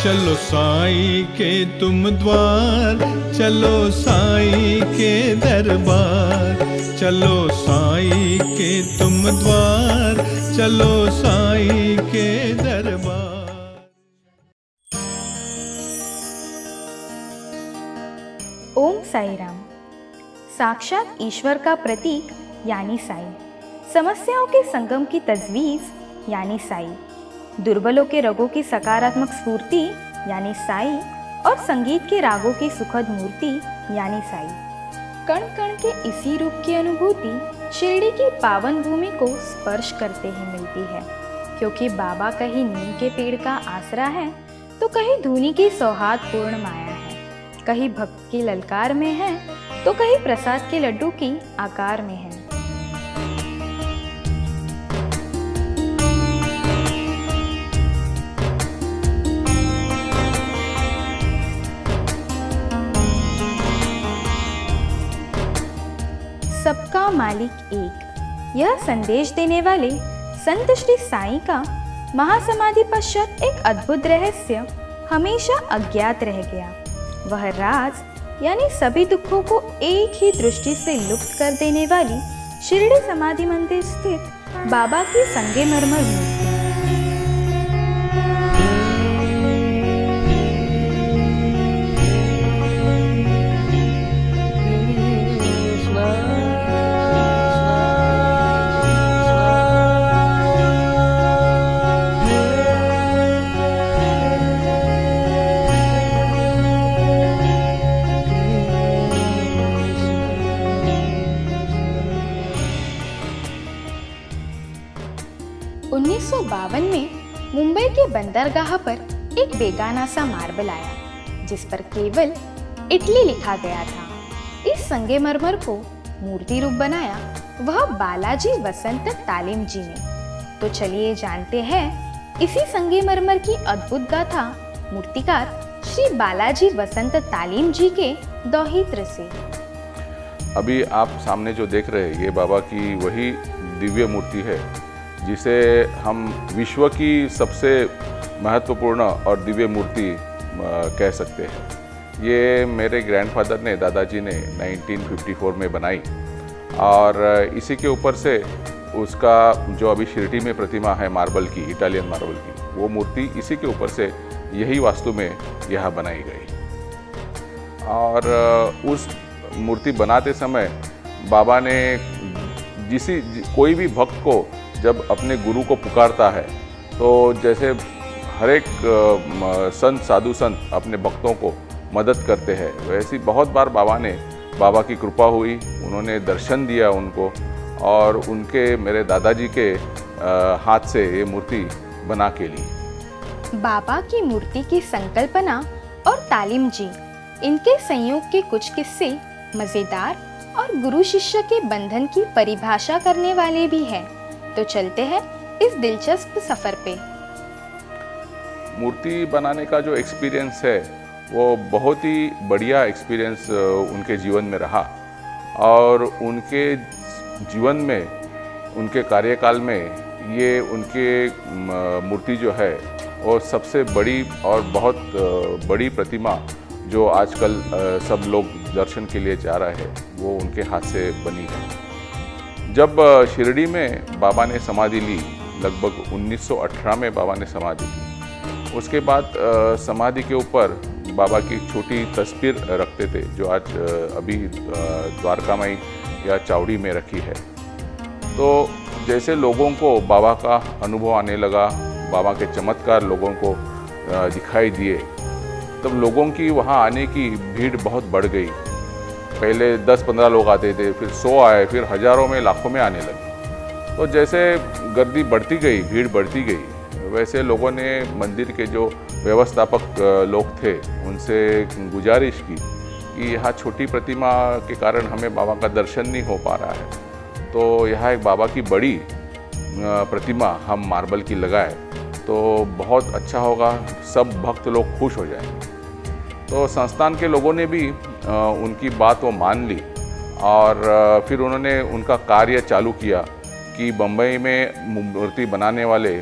चलो साईं के तुम द्वार, चलो साईं के दरबार, चलो साईं के तुम द्वार, चलो साईं के दरबार। ओम साई राम। साक्षात ईश्वर का प्रतीक यानी साई, समस्याओं के संगम की तजवीज़ यानी साई, दुर्बलों के रगों की सकारात्मक स्फूर्ति यानी साई, और संगीत के रागों की सुखद मूर्ति यानी साई। कण कण के इसी रूप की अनुभूति शिरडी की पावन भूमि को स्पर्श करते ही मिलती है, क्योंकि बाबा कहीं नीम के पेड़ का आसरा है तो कहीं धूनी की सौहार्दपूर्ण माया है, कहीं भक्त की ललकार में है तो कहीं प्रसाद के लड्डू की आकार में है। सबका मालिक एक, यह संदेश देने वाले संत श्री साईं का महासमाधि पश्चात एक अद्भुत रहस्य हमेशा अज्ञात रह गया। वह राज यानी सभी दुखों को एक ही दृष्टि से लुप्त कर देने वाली शिरडी समाधि मंदिर स्थित बाबा की संगमरमर मूर्ति। में मुंबई के बंदरगाह पर एक बेगाना सा मार्बल आया जिस पर केवल इटली लिखा गया था। इस संगमरमर को मूर्ति रूप बनाया वह बालाजी वसंत तालीम जी ने। तो चलिए जानते हैं इसी संगमरमर की अद्भुत गाथा मूर्तिकार श्री बालाजी वसंत तालीम जी के दोहित्र से। अभी आप सामने जो देख रहे हैं ये बाबा की वही दिव्य मूर्ति है जिसे हम विश्व की सबसे महत्वपूर्ण और दिव्य मूर्ति कह सकते हैं। ये मेरे ग्रैंडफादर ने, दादाजी ने 1954 में बनाई और इसी के ऊपर से उसका जो अभी शिरडी में प्रतिमा है मार्बल की, इटालियन मार्बल की, वो मूर्ति इसी के ऊपर से यही वास्तु में यह बनाई गई। और उस मूर्ति बनाते समय बाबा ने कोई भी भक्त को जब अपने गुरु को पुकारता है तो जैसे हर एक संत साधु संत अपने भक्तों को मदद करते हैं, वैसी बहुत बार बाबा की कृपा हुई, उन्होंने दर्शन दिया उनको और उनके मेरे दादाजी के हाथ से ये मूर्ति बना के ली। बाबा की मूर्ति की संकल्पना और तालीम जी, इनके संयोग के कुछ किस्से मजेदार और गुरु शिष्य के बंधन की परिभाषा करने वाले भी हैं। तो चलते हैं इस दिलचस्प सफर पे। मूर्ति बनाने का जो एक्सपीरियंस है वो बहुत ही बढ़िया एक्सपीरियंस उनके जीवन में रहा और उनके जीवन में, उनके कार्यकाल में ये उनके मूर्ति जो है वो सबसे बड़ी और बहुत बड़ी प्रतिमा जो आजकल सब लोग दर्शन के लिए जा रहे हैं वो उनके हाथ से बनी है। जब शिरडी में बाबा ने समाधि ली, लगभग 1918 में बाबा ने समाधि ली, उसके बाद समाधि के ऊपर बाबा की छोटी तस्वीर रखते थे जो आज अभी द्वारका में या चावड़ी में रखी है। तो जैसे लोगों को बाबा का अनुभव आने लगा, बाबा के चमत्कार लोगों को दिखाई दिए, तब लोगों की वहाँ आने की भीड़ बहुत बढ़ गई। पहले 10-15 लोग आते थे, फिर 100 आए, फिर हजारों में लाखों में आने लगे। तो जैसे गर्दी बढ़ती गई, भीड़ बढ़ती गई, वैसे लोगों ने मंदिर के जो व्यवस्थापक लोग थे उनसे गुजारिश की कि यहाँ छोटी प्रतिमा के कारण हमें बाबा का दर्शन नहीं हो पा रहा है, तो यहाँ एक बाबा की बड़ी प्रतिमा हम मार्बल की लगाए तो बहुत अच्छा होगा, सब भक्त लोग खुश हो जाएंगे। तो संस्थान के लोगों ने भी उनकी बात वो मान ली और फिर उन्होंने उनका कार्य चालू किया कि बम्बई में मूर्ति बनाने वाले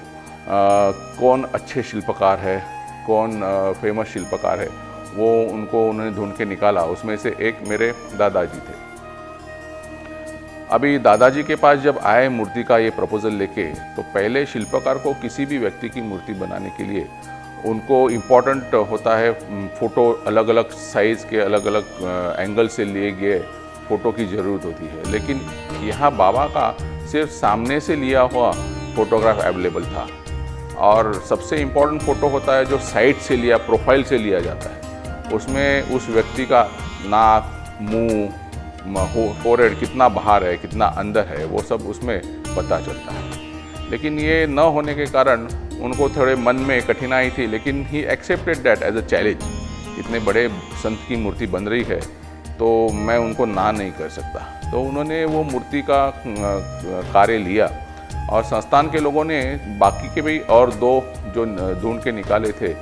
कौन अच्छे शिल्पकार है, कौन फेमस शिल्पकार है, वो उन्होंने ढूंढ के निकाला। उसमें से एक मेरे दादाजी थे। अभी दादाजी के पास जब आए मूर्ति का ये प्रपोजल लेके, तो पहले शिल्पकार को किसी भी व्यक्ति की मूर्ति बनाने के लिए उनको इम्पोर्टेंट होता है फ़ोटो, अलग अलग साइज़ के अलग अलग एंगल से लिए गए फ़ोटो की ज़रूरत होती है। लेकिन यहाँ बाबा का सिर्फ सामने से लिया हुआ फ़ोटोग्राफ अवेलेबल था, और सबसे इम्पोर्टेंट फ़ोटो होता है जो साइड से लिया, प्रोफाइल से लिया जाता है। उसमें उस व्यक्ति का नाक, मुंह, फोरहेड कितना बाहर है, कितना अंदर है, वो सब उसमें पता चलता है। लेकिन ये न होने के कारण उनको थोड़े मन में कठिनाई थी, लेकिन he accepted that as a challenge. इतने बड़े संत की मूर्ति बन रही है तो मैं उनको ना नहीं कर सकता। तो उन्होंने वो मूर्ति का कार्य लिया, और संस्थान के लोगों ने बाकी के भी और 2 जो ढूंढ के निकाले थे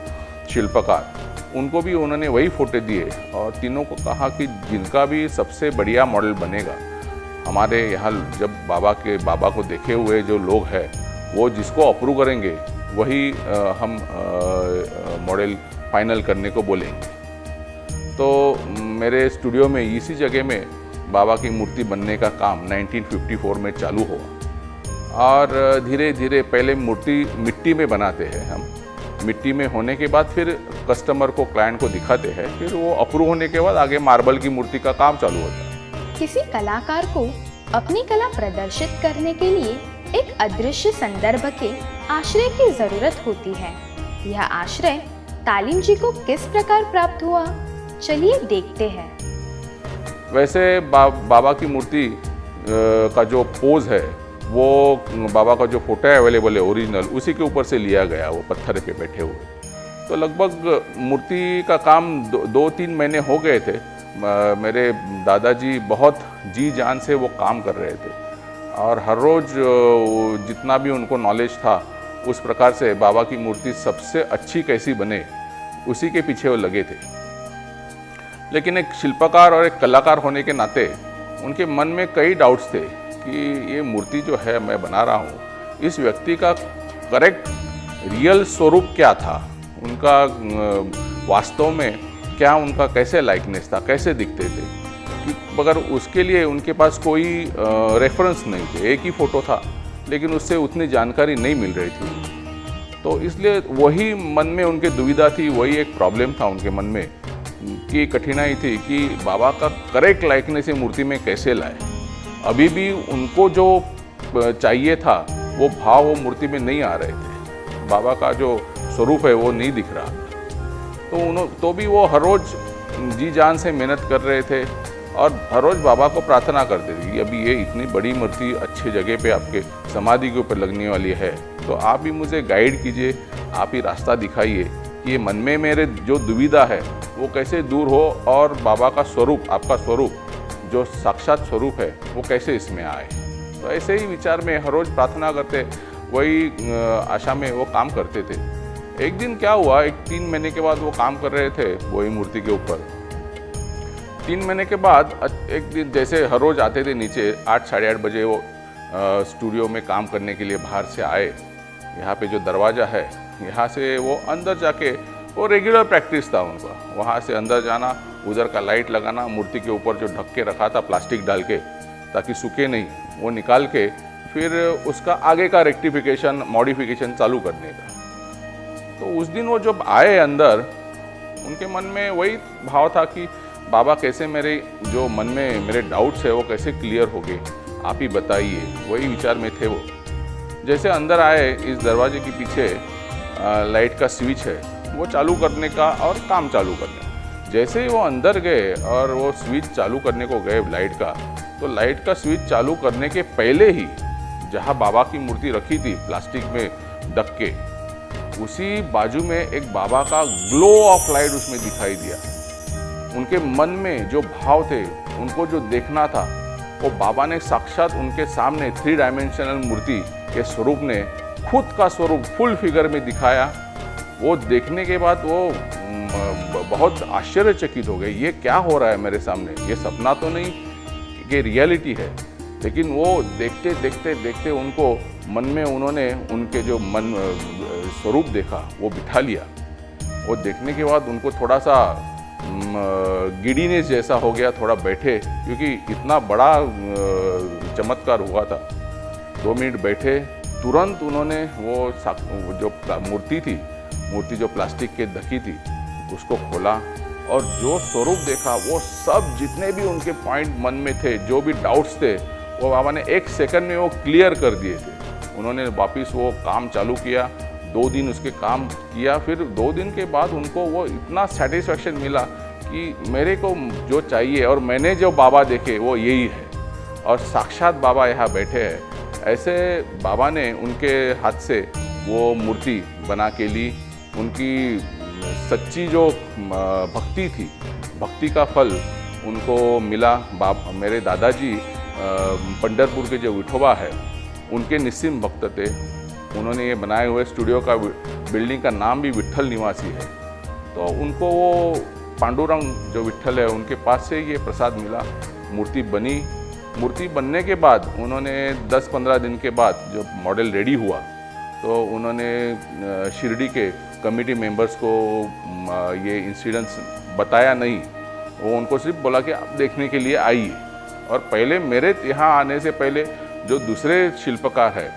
शिल्पकार, उनको भी उन्होंने वही फोटो दिए, और तीनों को कहा कि जिनका भी सबसे बढ़िया मॉडल बनेगा, हमारे यहाँ जब बाबा को देखे हुए जो लोग हैं, वो जिसको अप्रूव करेंगे वही हम मॉडल फाइनल करने को बोलेंगे। तो मेरे स्टूडियो में इसी जगह में बाबा की मूर्ति बनने का काम 1954 में चालू हुआ, और धीरे धीरे पहले मूर्ति मिट्टी में बनाते हैं हम। मिट्टी में होने के बाद फिर कस्टमर को, क्लाइंट को दिखाते हैं, फिर वो अप्रूव होने के बाद आगे मार्बल की मूर्ति का काम चालू होता है। किसी कलाकार को अपनी कला प्रदर्शित करने के लिए एक अदृश्य संदर्भ के आश्रय की जरूरत होती है। यह आश्रय तालीम जी को किस प्रकार प्राप्त हुआ, चलिए देखते हैं। वैसे बाबा की मूर्ति का जो पोज है, वो बाबा का जो फोटो अवेलेबल है ओरिजिनल, उसी के ऊपर से लिया गया, वो पत्थर पे बैठे हुए। तो लगभग मूर्ति का काम 2-3 महीने हो गए थे। मेरे दादाजी बहुत जी जान से वो काम कर रहे थे, और हर रोज़ जितना भी उनको नॉलेज था, उस प्रकार से बाबा की मूर्ति सबसे अच्छी कैसी बने, उसी के पीछे वो लगे थे। लेकिन एक शिल्पकार और एक कलाकार होने के नाते उनके मन में कई डाउट्स थे कि ये मूर्ति जो है मैं बना रहा हूँ, इस व्यक्ति का करेक्ट रियल स्वरूप क्या था, उनका वास्तव में क्या, उनका कैसे लाइकनेस था, कैसे दिखते थे, मगर उसके लिए उनके पास कोई रेफरेंस नहीं थे। एक ही फ़ोटो था, लेकिन उससे उतनी जानकारी नहीं मिल रही थी। तो इसलिए वही मन में उनके दुविधा थी, वही एक प्रॉब्लम था उनके मन में, कि कठिनाई थी कि बाबा का करेक्ट लाइकनेस मूर्ति में कैसे लाए। अभी भी उनको जो चाहिए था वो भाव वो मूर्ति में नहीं आ रहे थे, बाबा का जो स्वरूप है वो नहीं दिख रहा। तो भी वो हर रोज़ जी जान से मेहनत कर रहे थे, और हर रोज़ बाबा को प्रार्थना करते थे कि अभी ये इतनी बड़ी मूर्ति अच्छी जगह पे आपके समाधि के ऊपर लगने वाली है, तो आप भी मुझे गाइड कीजिए, आप ही रास्ता दिखाइए कि ये मन में मेरे जो दुविधा है वो कैसे दूर हो, और बाबा का स्वरूप, आपका स्वरूप जो साक्षात स्वरूप है, वो कैसे इसमें आए। तो ऐसे ही विचार में हर रोज़ प्रार्थना करते, वही आशा में वो काम करते थे। एक दिन क्या हुआ, 3 महीने के बाद वो काम कर रहे थे वही मूर्ति के ऊपर। 3 महीने के बाद एक दिन जैसे हर रोज़ आते थे नीचे, 8 साढ़े 8 बजे वो स्टूडियो में काम करने के लिए बाहर से आए। यहाँ पे जो दरवाज़ा है, यहाँ से वो अंदर जाके, वो रेगुलर प्रैक्टिस था उनका, वहाँ से अंदर जाना, उधर का लाइट लगाना, मूर्ति के ऊपर जो ढक के रखा था प्लास्टिक डाल के ताकि सूखे नहीं, वो निकाल के फिर उसका आगे का रेक्टिफिकेशन, मॉडिफिकेशन चालू करने का। तो उस दिन वो जब आए अंदर, उनके मन में वही भाव था कि बाबा कैसे मेरे जो मन में मेरे डाउट्स है वो कैसे क्लियर हो गए, आप ही बताइए, वही विचार में थे वो। जैसे अंदर आए, इस दरवाजे के पीछे लाइट का स्विच है, वो चालू करने का और काम चालू करने। जैसे ही वो अंदर गए और वो स्विच चालू करने को गए लाइट का, तो लाइट का स्विच चालू करने के पहले ही जहाँ बाबा की मूर्ति रखी थी प्लास्टिक में ढक के, उसी बाजू में एक बाबा का ग्लो ऑफ लाइट उसमें दिखाई दिया। उनके मन में जो भाव थे, उनको जो देखना था, वो बाबा ने साक्षात उनके सामने 3 डायमेंशनल मूर्ति के स्वरूप ने खुद का स्वरूप फुल फिगर में दिखाया। वो देखने के बाद वो बहुत आश्चर्यचकित हो गए, ये क्या हो रहा है मेरे सामने, ये सपना तो नहीं, ये रियलिटी है। लेकिन वो देखते देखते देखते उनको मन में उन्होंने उनके जो मन स्वरूप देखा, वो बिठा लिया। वो देखने के बाद उनको थोड़ा सा गिडीनेस जैसा हो गया, थोड़ा बैठे, क्योंकि इतना बड़ा चमत्कार हुआ था। 2 मिनट बैठे, तुरंत उन्होंने वो जो मूर्ति थी, मूर्ति जो प्लास्टिक के ढकी थी, उसको खोला और जो स्वरूप देखा, वो सब जितने भी उनके पॉइंट मन में थे, जो भी डाउट्स थे, वो बाबा ने 1 सेकंड में वो क्लियर कर दिए थे। उन्होंने वापस वो काम चालू किया, 2 दिन उसके काम किया, फिर 2 दिन के बाद उनको वो इतना सेटिस्फैक्शन मिला कि मेरे को जो चाहिए और मैंने जो बाबा देखे वो यही है, और साक्षात बाबा यहाँ बैठे हैं। ऐसे बाबा ने उनके हाथ से वो मूर्ति बना के ली। उनकी सच्ची जो भक्ति थी, भक्ति का फल उनको मिला। मेरे दादाजी पंढरपुर के जो विठोबा है, उनके निस्सिम भक्त थे। उन्होंने ये बनाए हुए स्टूडियो का बिल्डिंग का नाम भी विट्ठल निवासी है। तो उनको वो पांडुरंग जो विट्ठल है, उनके पास से ये प्रसाद मिला। मूर्ति बनी। मूर्ति बनने के बाद उन्होंने 10-15 दिन के बाद जो मॉडल रेडी हुआ, तो उन्होंने शिरडी के कमेटी मेंबर्स को ये इंसिडेंट्स बताया नहीं। वो उनको सिर्फ बोला कि आप देखने के लिए आइए। और पहले मेरे यहाँ आने से पहले जो दूसरे शिल्पकार हैं,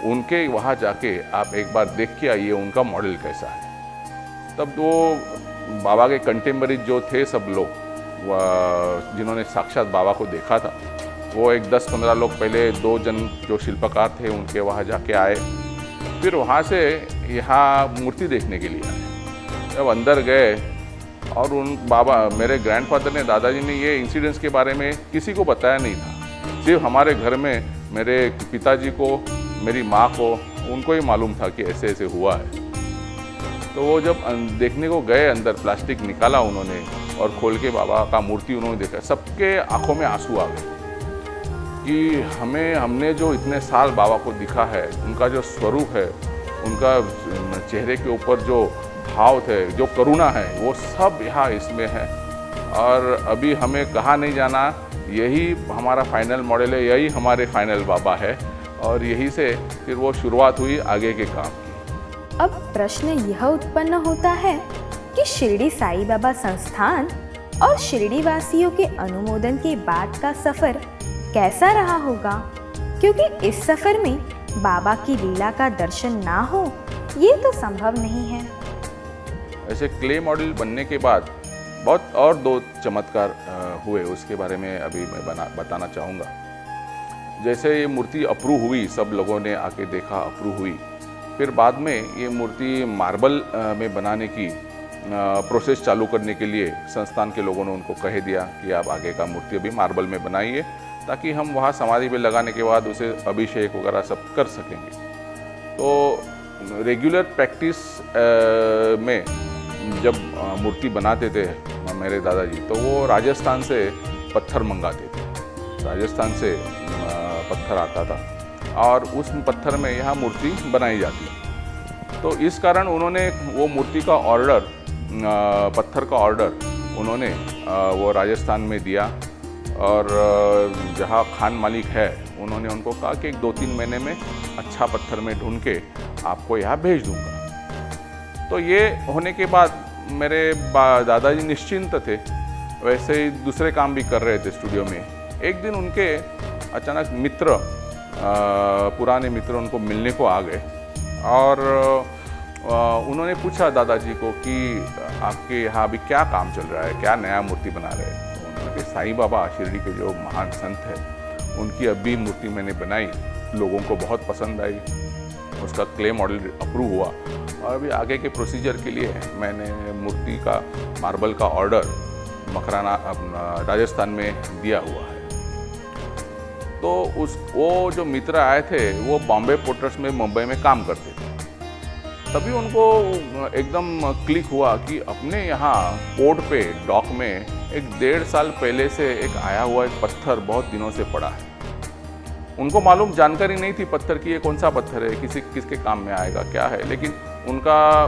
उनके वहाँ जाके आप एक बार देख के आइए उनका मॉडल कैसा है। तब वो बाबा के कंटेम्पररी जो थे सब लोग, जिन्होंने साक्षात बाबा को देखा था, वो एक 10-15 लोग पहले 2 जन जो शिल्पकार थे उनके वहाँ जाके आए। फिर वहाँ से यहाँ मूर्ति देखने के लिए आए। जब अंदर गए और उन बाबा, मेरे ग्रैंडफादर ने, दादाजी ने ये इंसिडेंट्स के बारे में किसी को बताया नहीं था। सिर्फ हमारे घर में मेरे पिताजी को, मेरी माँ को, उनको ही मालूम था कि ऐसे ऐसे हुआ है। तो वो जब देखने को गए, अंदर प्लास्टिक निकाला उन्होंने और खोल के बाबा का मूर्ति उन्होंने देखा, सबके आंखों में आंसू आ गए कि हमने जो इतने साल बाबा को दिखा है, उनका जो स्वरूप है, उनका चेहरे के ऊपर जो भाव थे, जो करुणा है, वो सब यहाँ इसमें है। और अभी हमें कहाँ नहीं जाना, यही हमारा फाइनल मॉडल है, यही हमारे फाइनल बाबा है। और यही से फिर वो शुरुआत हुई आगे के काम की। अब प्रश्न यह उत्पन्न होता है कि शिरडी साई बाबा संस्थान और शिरडी वासियों के अनुमोदन के बाद का सफर कैसा रहा होगा, क्योंकि इस सफर में बाबा की लीला का दर्शन ना हो ये तो संभव नहीं है। ऐसे क्ले मॉडल बनने के बाद बहुत और 2 चमत्कार हुए, उसके बारे में अभी मैं बताना चाहूँगा। जैसे ये मूर्ति अप्रूव हुई, सब लोगों ने आके देखा, अप्रूव हुई। फिर बाद में ये मूर्ति मार्बल में बनाने की प्रोसेस चालू करने के लिए संस्थान के लोगों ने उनको कह दिया कि आप आगे का मूर्ति अभी मार्बल में बनाइए, ताकि हम वहाँ समाधि पे लगाने के बाद उसे अभिषेक वगैरह सब कर सकेंगे। तो रेगुलर प्रैक्टिस में जब मूर्ति बनाते थे मेरे दादाजी, तो वो राजस्थान से पत्थर मंगाते थे। राजस्थान से पत्थर आता था और उस पत्थर में यहाँ मूर्ति बनाई जाती है। तो इस कारण उन्होंने वो मूर्ति का ऑर्डर, पत्थर का ऑर्डर उन्होंने वो राजस्थान में दिया। और जहाँ खान मालिक है, उन्होंने उनको कहा कि 2-3 महीने में अच्छा पत्थर में ढूंढ के आपको यहाँ भेज दूँगा। तो ये होने के बाद मेरे दादाजी निश्चिंत थे, वैसे ही दूसरे काम भी कर रहे थे स्टूडियो में। एक दिन उनके अचानक मित्र, पुराने मित्र उनको मिलने को आ गए और उन्होंने पूछा दादाजी को कि आपके यहाँ अभी क्या काम चल रहा है, क्या नया मूर्ति बना रहे हैं। तो उन्होंने कहा साईं बाबा शिरडी के जो महान संत हैं, उनकी अभी मूर्ति मैंने बनाई, लोगों को बहुत पसंद आई, उसका क्ले मॉडल अप्रूव हुआ और अभी आगे के प्रोसीजर के लिए मैंने मूर्ति का मार्बल का ऑर्डर मकराना राजस्थान में दिया हुआ है। तो वो जो मित्र आए थे वो बॉम्बे पोर्टर्स में मुंबई में काम करते थे। तभी उनको एकदम क्लिक हुआ कि अपने यहाँ पोर्ट पे डॉक में एक 1.5 साल पहले से एक आया हुआ एक पत्थर बहुत दिनों से पड़ा है। उनको मालूम जानकारी नहीं थी पत्थर की, ये कौन सा पत्थर है, किसके काम में आएगा, क्या है। लेकिन उनका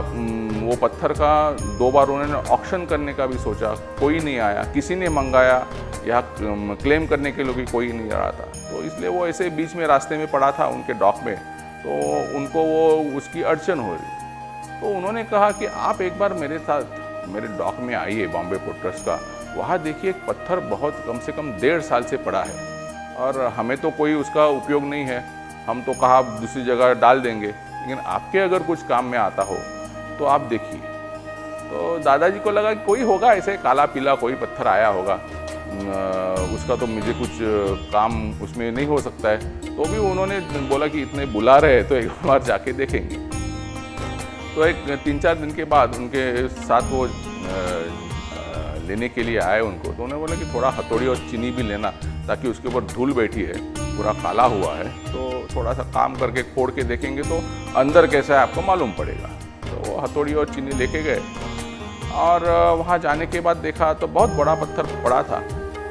वो पत्थर का 2 बार उन्होंने ऑक्शन करने का भी सोचा, कोई नहीं आया, किसी ने मंगाया, यहाँ क्लेम करने के लिए कोई नहीं रहा था। तो इसलिए वो ऐसे बीच में रास्ते में पड़ा था उनके डॉक में, तो उनको वो उसकी अड़चन हो रही। तो उन्होंने कहा कि आप एक बार मेरे साथ मेरे डॉक में आइए बॉम्बे पोर्ट ट्रस्ट का, वहाँ देखिए एक पत्थर बहुत कम से कम 1.5 साल से पड़ा है और हमें तो कोई उसका उपयोग नहीं है, हम तो कहा दूसरी जगह डाल देंगे, लेकिन आपके अगर कुछ काम में आता हो तो आप देखिए। तो दादाजी को लगा कि कोई होगा ऐसे काला पीला कोई पत्थर आया होगा, उसका तो मुझे कुछ काम उसमें नहीं हो सकता है। तो भी उन्होंने बोला कि इतने बुला रहे हैं तो एक बार जाके देखेंगे। तो एक 3-4 दिन के बाद उनके साथ वो लेने के लिए आए उनको, तो उन्होंने बोला कि थोड़ा हथौड़ी और चीनी भी लेना, ताकि उसके ऊपर धूल बैठी है, पूरा काला हुआ है, तो थोड़ा सा काम करके फोड़ के देखेंगे तो अंदर कैसा है आपको मालूम पड़ेगा। तो वो हथौड़ी और चीनी लेके गए और वहाँ जाने के बाद देखा तो बहुत बड़ा पत्थर पड़ा था।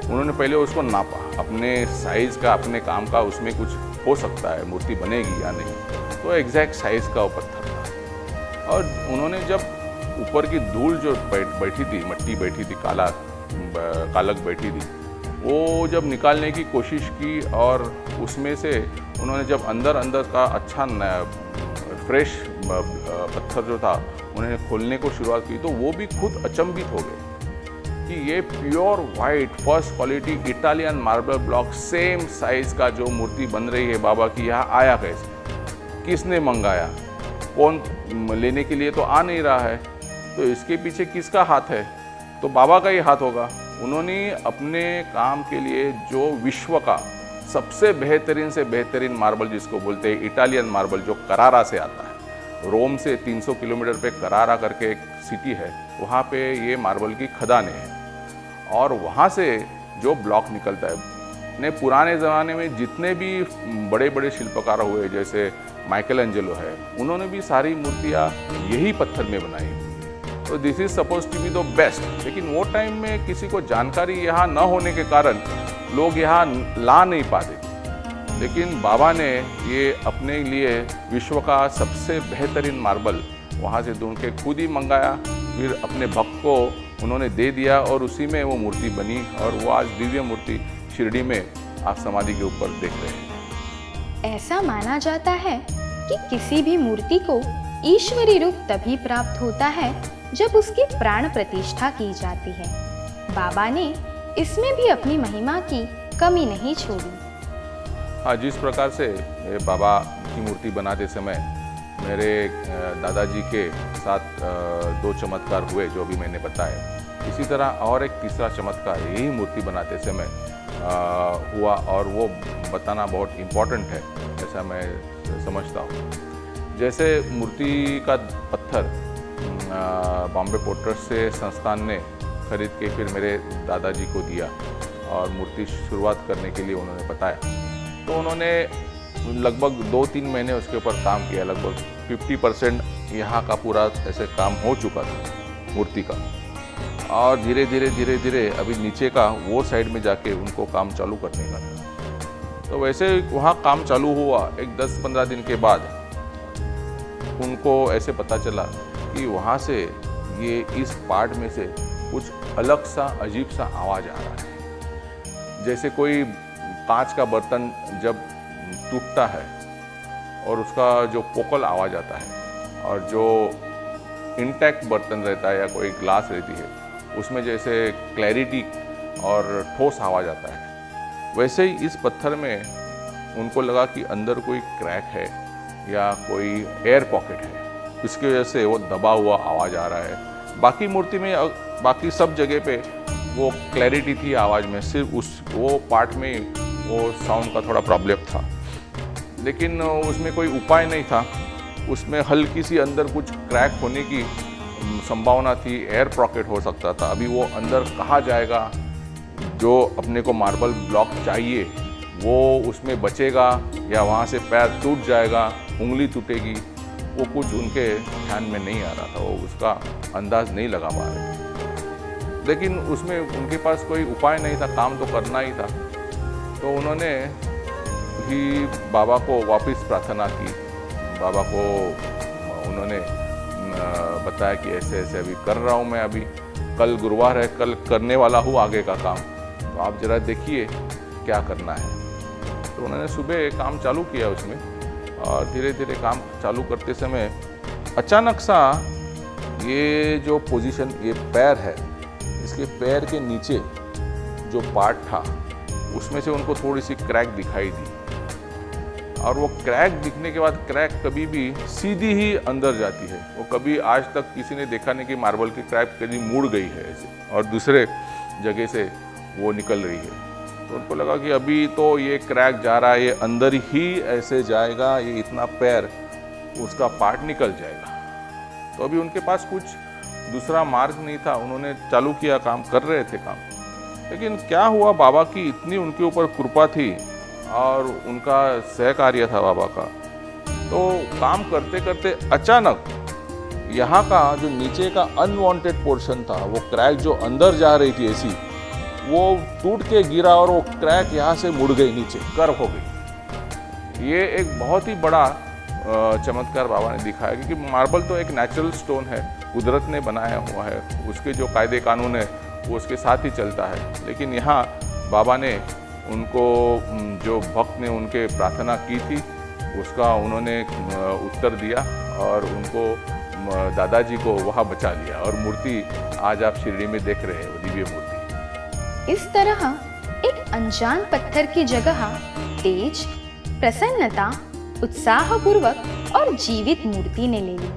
उन्होंने पहले उसको नापा, अपने साइज़ का, अपने काम का उसमें कुछ हो सकता है, मूर्ति बनेगी या नहीं, तो एग्जैक्ट साइज़ का वो पत्थर था। और उन्होंने जब ऊपर की धूल जो बैठी थी, मट्टी बैठी थी, कालक बैठी थी, वो जब निकालने की कोशिश की और उसमें से उन्होंने जब अंदर का अच्छा फ्रेश पत्थर जो था उन्होंने खोलने को शुरुआत की, तो वो भी खुद अचंभित हो गए कि ये pure white first quality Italian marble block same size का जो मूर्ति बन रही है बाबा की, यहाँ आया कैसे, किसने मंगाया, कौन लेने के लिए तो आ नहीं रहा है, तो इसके पीछे किसका हाथ है, तो बाबा का ही हाथ होगा। उन्होंने अपने काम के लिए जो विश्व का सबसे बेहतरीन से बेहतरीन मार्बल जिसको बोलते हैं इटालियन मार्बल, जो करारा से आता है, रोम से 300 किलोमीटर पे करारा करके एक सिटी है, वहाँ पे ये मार्बल की खदानें हैं और वहाँ से जो ब्लॉक निकलता है। ने पुराने ज़माने में जितने भी बड़े बड़े शिल्पकार हुए, जैसे माइकल एंजेलो है, उन्होंने भी सारी मूर्तियाँ यही पत्थर में बनाई। तो this is suppose to be the best, लेकिन वो टाइम में किसी को जानकारी यहाँ न होने के कारण लोग यहाँ ला नहीं पाते, लेकिन बाबा ने ये अपने लिए विश्व का सबसे बेहतरीन मार्बल वहाँ से ढूंढ के खुद ही मंगाया, फिर अपने भक्त को उन्होंने दे दिया और उसी में वो मूर्ति बनी और वो आज दिव्य मूर्ति शिरडी में आप समाधि के ऊपर देख रहे हैं। ऐसा माना जाता है कि किसी भी मूर्ति को ईश्वरी रूप तभी प्राप्त होता है जब उसकी प्राण प्रतिष्ठा की जाती है। बाबा ने इसमें भी अपनी महिमा की कमी नहीं छोड़ी। हाँ, जिस प्रकार से बाबा की मूर्ति बनाते समय मेरे दादाजी के साथ 2 चमत्कार हुए जो भी मैंने बताया, इसी तरह और एक तीसरा चमत्कार यही मूर्ति बनाते समय हुआ और वो बताना बहुत इम्पोर्टेंट है, ऐसा मैं समझता हूँ। जैसे मूर्ति का पत्थर बॉम्बे पोर्ट ट्रस्ट से संस्थान ने खरीद के फिर मेरे दादाजी को दिया और मूर्ति शुरुआत करने के लिए उन्होंने बताया, तो उन्होंने लगभग 2-3 महीने उसके ऊपर काम किया। लगभग 50% यहाँ का पूरा ऐसे काम हो चुका था मूर्ति का, और धीरे धीरे अभी नीचे का वो साइड में जाके उनको काम चालू करने का था। तो वैसे वहाँ काम चालू हुआ, एक 10-15 दिन के बाद उनको ऐसे पता चला कि वहाँ से ये इस पार्ट में से कुछ अलग सा अजीब सा आवाज़ आ रहा है, जैसे कोई कांच का बर्तन जब टूटता है और उसका जो पोकल आवाज़ आता है, और जो इंटैक्ट बर्तन रहता है या कोई ग्लास रहती है उसमें जैसे क्लैरिटी और ठोस आवाज़ आता है, वैसे ही इस पत्थर में उनको लगा कि अंदर कोई क्रैक है या कोई एयर पॉकेट है, इसकी वजह से वो दबा हुआ आवाज़ आ रहा है। बाकी मूर्ति में बाकी सब जगह पे वो क्लैरिटी थी आवाज़ में, सिर्फ वो पार्ट में वो साउंड का थोड़ा प्रॉब्लम था, लेकिन उसमें कोई उपाय नहीं था। उसमें हल्की सी अंदर कुछ क्रैक होने की संभावना थी, एयर पॉकेट हो सकता था। अभी वो अंदर कहाँ जाएगा, जो अपने को मार्बल ब्लॉक चाहिए वो उसमें बचेगा या वहाँ से पैर टूट जाएगा, उंगली टूटेगी, वो कुछ उनके ध्यान में नहीं आ रहा था, वो उसका अंदाज नहीं लगा पा रहे थे। लेकिन उसमें उनके पास कोई उपाय नहीं था, काम तो करना ही था। तो उन्होंने ही बाबा को वापस प्रार्थना की, बाबा को उन्होंने बताया कि ऐसे ऐसे अभी कर रहा हूँ मैं, अभी कल गुरुवार है, कल करने वाला हूँ आगे का काम, तो आप ज़रा देखिए क्या करना है। तो उन्होंने सुबह काम चालू किया उसमें, और धीरे धीरे काम चालू करते समय अचानक सा ये जो पोजीशन, ये पैर है, इसके पैर के नीचे जो पार्ट था उसमें से उनको थोड़ी सी क्रैक दिखाई दी, और वो क्रैक दिखने के बाद क्रैक कभी भी सीधी ही अंदर जाती है। वो कभी आज तक किसी ने देखा नहीं कि मार्बल की क्रैक कभी मुड़ गई है ऐसे और दूसरे जगह से वो निकल रही है। तो उनको लगा कि अभी तो ये क्रैक जा रहा है, ये अंदर ही ऐसे जाएगा, ये इतना पैर उसका पार्ट निकल जाएगा। तो अभी उनके पास कुछ दूसरा मार्ग नहीं था, उन्होंने चालू किया, काम कर रहे थे काम। लेकिन क्या हुआ, बाबा की इतनी उनके ऊपर कृपा थी और उनका सहकार्य था बाबा का, तो काम करते करते अचानक यहाँ का जो नीचे का अनवांटेड पोर्शन था, वो क्रैक जो अंदर जा रही थी ऐसी, वो टूट के गिरा और वो क्रैक यहाँ से मुड़ गई, नीचे कर्व हो गई। ये एक बहुत ही बड़ा चमत्कार बाबा ने दिखाया, क्योंकि मार्बल तो एक नेचुरल स्टोन है, कुदरत ने बनाया हुआ है, उसके जो कायदे कानून है वो उसके साथ ही चलता है। लेकिन यहाँ बाबा ने उनको, जो भक्त ने उनके प्रार्थना की थी उसका उन्होंने उत्तर दिया और उनको, दादाजी को वहाँ बचा लिया, और मूर्ति आज आप शिरडी में देख रहे हैं, वो दिव्य मूर्ति। इस तरह एक अनजान पत्थर की जगह तेज, प्रसन्नता, उत्साहपूर्वक और जीवित मूर्ति ने ले ली,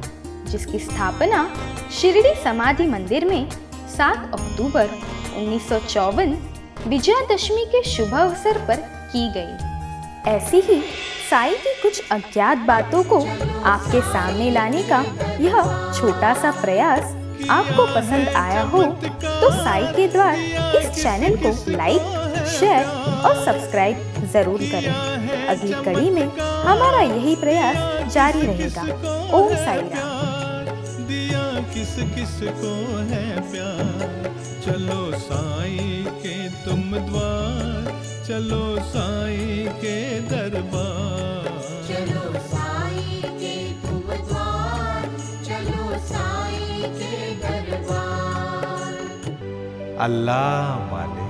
जिसकी स्थापना शिरडी समाधि मंदिर में 7 अक्टूबर 1954 विजयादशमी के शुभ अवसर पर की गई। ऐसी ही साई की कुछ अज्ञात बातों को आपके सामने लाने का यह छोटा सा प्रयास आपको पसंद आया हो तो साई के द्वार इस चैनल को लाइक, शेयर और सब्सक्राइब जरूर करें। अगली कड़ी में हमारा यही प्रयास जारी रहेगा। ओम साई राम। दिया किस किस को है प्यार, चलो साई के तुम द्वार, चलो साई के दरबार, चलो साई के तुम द्वार, चलो साई के दरबार। अल्लाह मालिक।